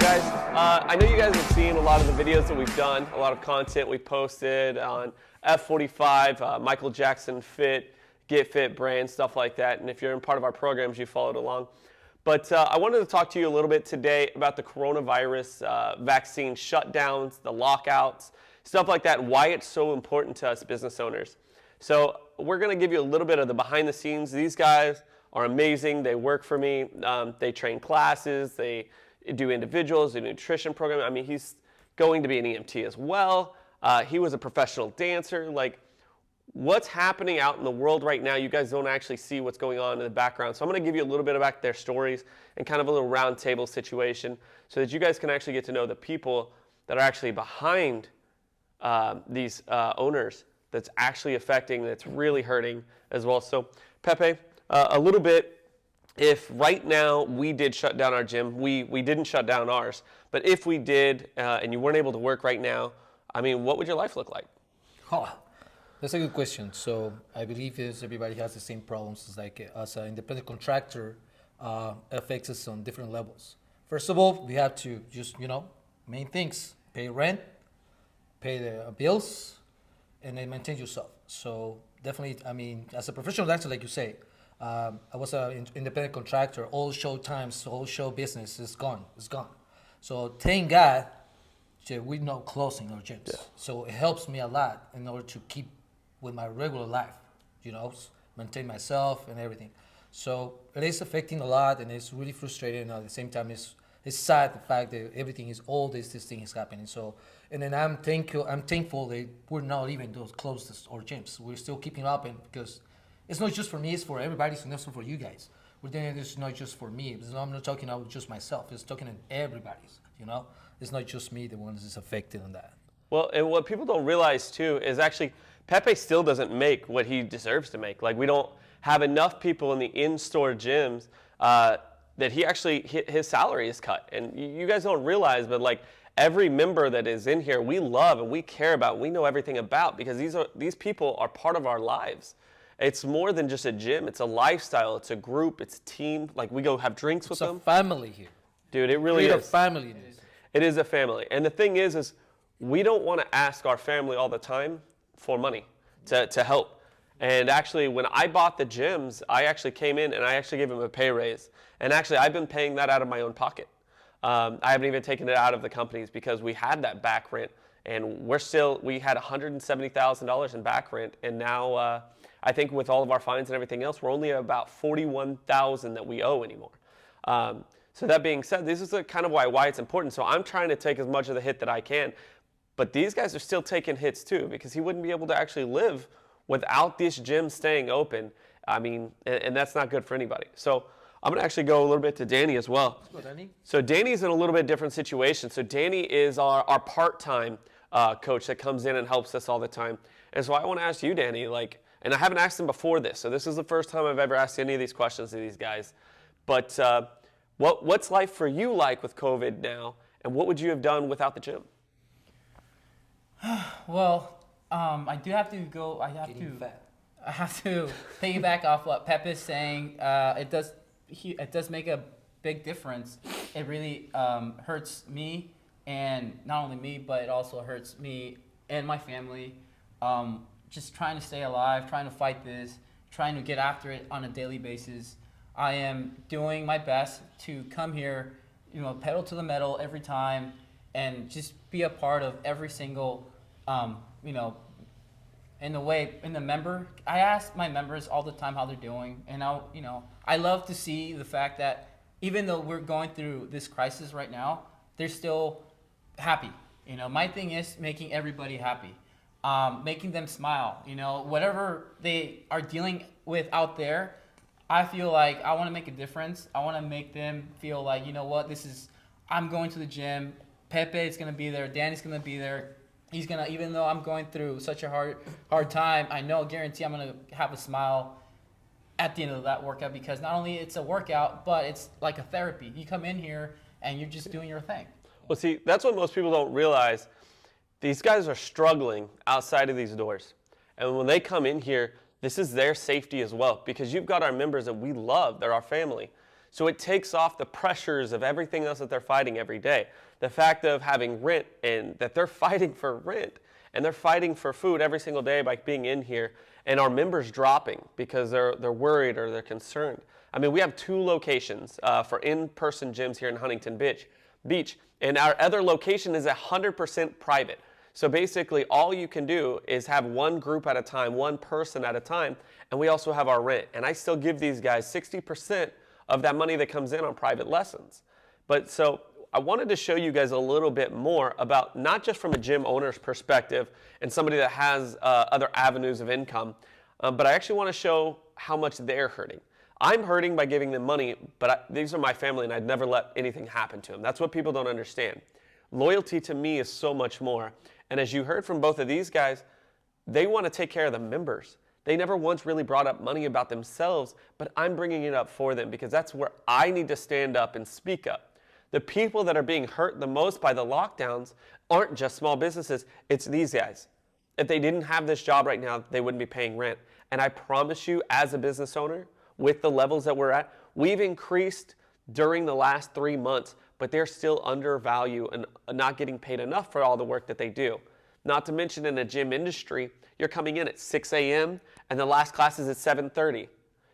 guys. I know you guys have seen a lot of the videos that we've done, a lot of content we've posted on F45, Michael Jackson Fit, Get Fit brand, stuff like that. And if you're in part of our programs, you followed along. But I wanted to talk to you a little bit today about the coronavirus vaccine shutdowns, the lockouts, stuff like that, why it's so important to us business owners. So we're going to give you a little bit of the behind the scenes. These guys are amazing. They work for me. They train classes. They do individuals, a nutrition program. I mean, he's going to be an EMT as well. He was a professional dancer. Like, what's happening out in the world right now, you guys don't actually see what's going on in the background. So I'm going to give you a little bit about their stories and kind of a little round table situation so that you guys can actually get to know the people that are actually behind these owners that's actually affecting, that's really hurting as well. So Pepe, a little bit, if right now we did shut down our gym, we didn't shut down ours, but if we did and you weren't able to work right now, I mean, what would your life look like? Oh, that's a good question. So I believe everybody has the same problems. It's like as an independent contractor, affects us on different levels. First of all, we have to just, main things, pay rent, pay the bills, and then maintain yourself. So definitely, I mean, as a professional dancer, like you say, I was an independent contractor. All show times, all show business is gone. It's gone. So thank God we're not closing our gyms. Yeah. So it helps me a lot in order to keep with my regular life, maintain myself and everything. So it is affecting a lot, and it's really frustrating. And at the same time, it's sad the fact that everything is all this thing is happening. So, and then I'm thankful that we're not even those closed our gyms. We're still keeping up, and because it's not just for me, it's for everybody. It's not for you guys. We're doing this not just for me. I'm not talking about just myself. It's talking to everybody's. It's not just me the one that's affected on that. Well, and what people don't realize too is actually Pepe still doesn't make what he deserves to make. Like, we don't have enough people in the in-store gyms that he actually, his salary is cut. And you guys don't realize, but like every member that is in here, we love and we care about, we know everything about, because these people are part of our lives. It's more than just a gym. It's a lifestyle. It's a group. It's a team. Like, we go have drinks with them. It's a family here. Dude, it really is. It's a family. It is a family. And the thing is we don't want to ask our family all the time for money to help. And actually, when I bought the gyms, I actually came in and I actually gave them a pay raise. And actually, I've been paying that out of my own pocket. I haven't even taken it out of the companies because we had that back rent. And we had $170,000 in back rent. And now, I think with all of our fines and everything else, we're only about $41,000 that we owe anymore. So that being said, this is kind of why it's important. So I'm trying to take as much of the hit that I can. But these guys are still taking hits too, because he wouldn't be able to actually live without this gym staying open. I mean, and that's not good for anybody. So I'm going to actually go a little bit to Danny as well. Let's go, Danny. So Danny's in a little bit different situation. So Danny is our part-time coach that comes in and helps us all the time. And so I want to ask you, Danny, and I haven't asked him before this, so this is the first time I've ever asked any of these questions to these guys. But what's life for you like with COVID now, and what would you have done without the gym? Well, I do have to go. I have to piggyback off what Pep is saying. It does make a big difference. It really hurts me, and not only me, but it also hurts me and my family. Just trying to stay alive, trying to fight this, trying to get after it on a daily basis. I am doing my best to come here, pedal to the metal every time, and just be a part of every single, in the member. I ask my members all the time how they're doing, and I love to see the fact that even though we're going through this crisis right now, they're still happy. My thing is making everybody happy. Making them smile, whatever they are dealing with out there. I feel like I want to make a difference. I want to make them feel like, I'm going to the gym. Pepe is going to be there. Danny's going to be there. He's going to, even though I'm going through such a hard time, guarantee I'm going to have a smile at the end of that workout, because not only it's a workout, but it's like a therapy. You come in here and you're just doing your thing. Well, see, that's what most people don't realize. These guys are struggling outside of these doors. And when they come in here, this is their safety as well, because you've got our members that we love. They're our family. So it takes off the pressures of everything else that they're fighting every day. The fact of having rent, and that they're fighting for rent and they're fighting for food every single day by being in here, and our members dropping because they're worried or they're concerned. I mean, we have 2 locations for in-person gyms here in Huntington Beach, and our other location is 100% private. So basically, all you can do is have one group at a time, one person at a time, and we also have our rent. And I still give these guys 60% of that money that comes in on private lessons. But so I wanted to show you guys a little bit more about, not just from a gym owner's perspective and somebody that has other avenues of income, but I actually want to show how much they're hurting. I'm hurting by giving them money, but these are my family, and I'd never let anything happen to them. That's what people don't understand. Loyalty to me is so much more. And as you heard from both of these guys, they want to take care of the members. They never once really brought up money about themselves, but I'm bringing it up for them because that's where I need to stand up and speak up. The people that are being hurt the most by the lockdowns aren't just small businesses, it's these guys. If they didn't have this job right now, they wouldn't be paying rent. And I promise you, as a business owner, with the levels that we're at, we've increased during the last 3 months, but they're still undervalued and not getting paid enough for all the work that they do. Not to mention, in the gym industry, you're coming in at 6 a.m. and the last class is at 7:30.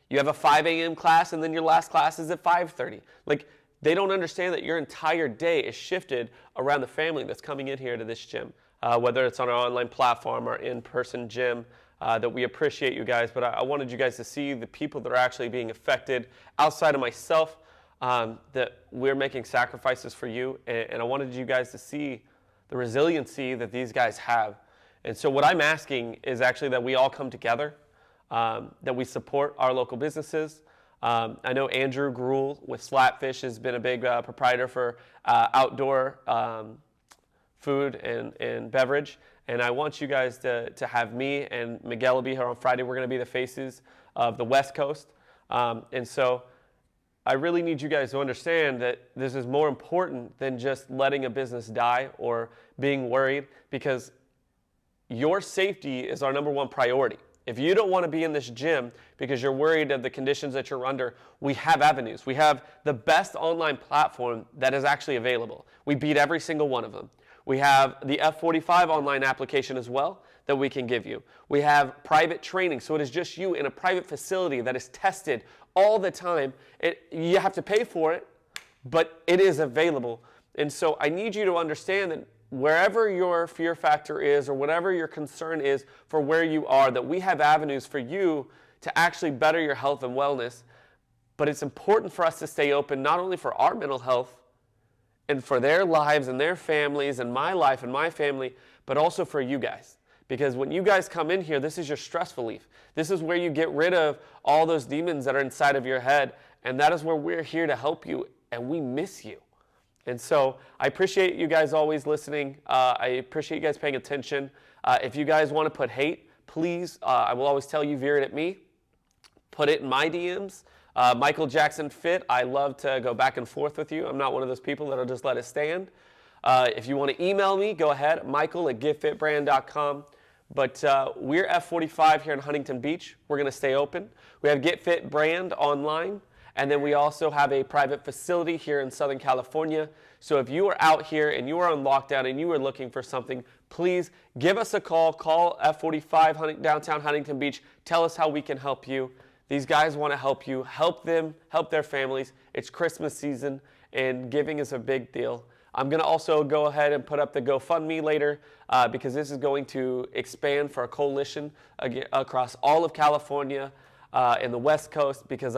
You have a 5 a.m. class and then your last class is at 5:30. Like, they don't understand that your entire day is shifted around the family that's coming in here to this gym, whether it's on our online platform or in-person gym. That we appreciate you guys, but I wanted you guys to see the people that are actually being affected outside of myself, that we're making sacrifices for you, and I wanted you guys to see the resiliency that these guys have. And so what I'm asking is actually that we all come together, that we support our local businesses. I know Andrew Gruel with Slapfish has been a big proprietor for outdoor food and beverage. And I want you guys to have me and Miguel will be here on Friday. We're going to be the faces of the West Coast. And so I really need you guys to understand that this is more important than just letting a business die or being worried, because your safety is our number one priority. If you don't want to be in this gym because you're worried of the conditions that you're under, we have avenues. We have the best online platform that is actually available. We beat every single one of them. We have the F45 online application as well that we can give you. We have private training, so it is just you in a private facility that is tested all the time. You have to pay for it, but it is available. And so I need you to understand that wherever your fear factor is or whatever your concern is for where you are, that we have avenues for you to actually better your health and wellness. But it's important for us to stay open, not only for our mental health, and for their lives and their families and my life and my family, but also for you guys. Because when you guys come in here, this is your stress relief. This is where you get rid of all those demons that are inside of your head, and that is where we're here to help you, and we miss you. And so I appreciate you guys always listening. I appreciate you guys paying attention. If you guys want to put hate, please, I will always tell you, veer it at me. Put it in my DMs. Michael Jackson Fit, I love to go back and forth with you. I'm not one of those people that'll just let it stand. If you want to email me, go ahead, michael@getfitbrand.com. But we're F45 here in Huntington Beach. We're going to stay open. We have Get Fit Brand online, and then we also have a private facility here in Southern California. So if you are out here and you are on lockdown and you are looking for something, please give us a call. Call F45 downtown Huntington Beach. Tell us how we can help you. These guys want to help you, help them, help their families. It's Christmas season, and giving is a big deal. I'm going to also go ahead and put up the GoFundMe later because this is going to expand for a coalition across all of California and the West Coast, because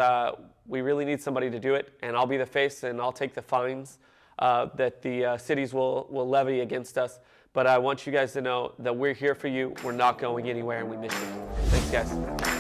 we really need somebody to do it, and I'll be the face and I'll take the fines that the cities will levy against us. But I want you guys to know that we're here for you. We're not going anywhere, and we miss you. Thanks, guys.